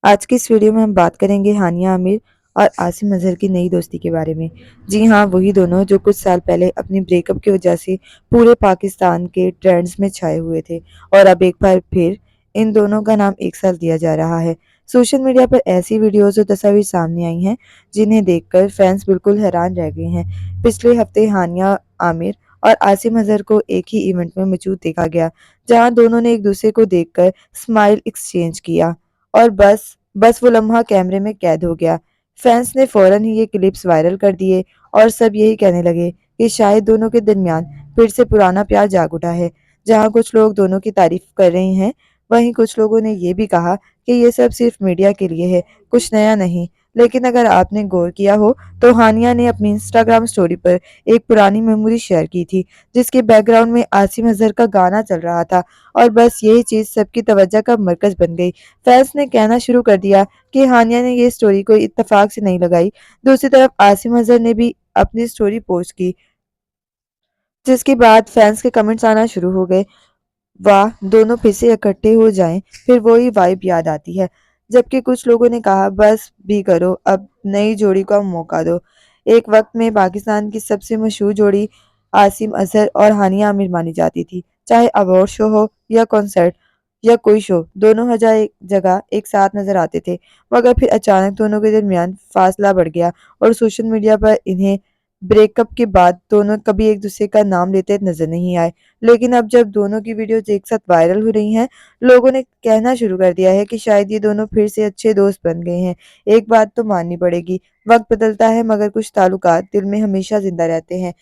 आज की इस वीडियो में हम बात करेंगे हानिया आमिर और आसिम अजहर की नई दोस्ती के बारे में। जी हाँ, वही दोनों जो कुछ साल पहले अपनी ब्रेकअप की वजह से पूरे पाकिस्तान के ट्रेंड्स में छाए हुए थे और अब एक बार फिर इन दोनों का नाम एक साथ लिया जा रहा है। सोशल मीडिया पर ऐसी वीडियोस और तस्वीरें सामने आई हैं जिन्हें देखकर फैंस बिल्कुल हैरान रह गए हैं। पिछले हफ्ते हानिया आमिर और आसिम अजहर को एक ही इवेंट में मौजूद देखा गया, जहां दोनों ने एक दूसरे को देखकर स्माइल एक्सचेंज किया और बस बस वो लम्हा कैमरे में कैद हो गया। फैंस ने फौरन ही ये क्लिप्स वायरल कर दिए और सब यही कहने लगे कि शायद दोनों के दरमियान फिर से पुराना प्यार जाग उठा है। जहां कुछ लोग दोनों की तारीफ कर रहे हैं, वहीं कुछ लोगों ने ये भी कहा कि ये सब सिर्फ मीडिया के लिए है, कुछ नया नहीं। लेकिन अगर आपने गौर किया हो तो हानिया ने अपनी इंस्टाग्राम स्टोरी पर एक पुरानी मेमोरी शेयर की थी, जिसके बैकग्राउंड में आसिम अजहर का गाना चल रहा था और बस यही चीज सबकी तवज्जो का मरकज बन गई। फैंस ने कहना शुरू कर दिया कि हानिया ने ये स्टोरी कोई इत्तेफाक से नहीं लगाई। दूसरी तरफ आसिम अजहर ने भी अपनी स्टोरी पोस्ट की, जिसके बाद फैंस के कमेंट्स आना शुरू हो गए। वाह, दोनों फिर से इकट्ठे हो जाएं, फिर वही वाइब याद आती है। जबकि कुछ लोगों ने कहा बस भी करो, अब नई जोड़ी को मौका दो। एक वक्त में पाकिस्तान की सबसे मशहूर जोड़ी आसिम अजहर और हानिया आमिर मानी जाती थी। चाहे अवार्ड शो हो या कॉन्सर्ट या कोई शो, दोनों हर एक जगह एक साथ नजर आते थे। मगर फिर अचानक दोनों के दरमियान फासला बढ़ गया और सोशल मीडिया पर इन्हें ब्रेकअप के बाद दोनों कभी एक दूसरे का नाम लेते नजर नहीं आए। लेकिन अब जब दोनों की वीडियोस एक साथ वायरल हो रही हैं, लोगों ने कहना शुरू कर दिया है कि शायद ये दोनों फिर से अच्छे दोस्त बन गए हैं। एक बात तो माननी पड़ेगी, वक्त बदलता है मगर कुछ ताल्लुकात दिल में हमेशा जिंदा रहते हैं।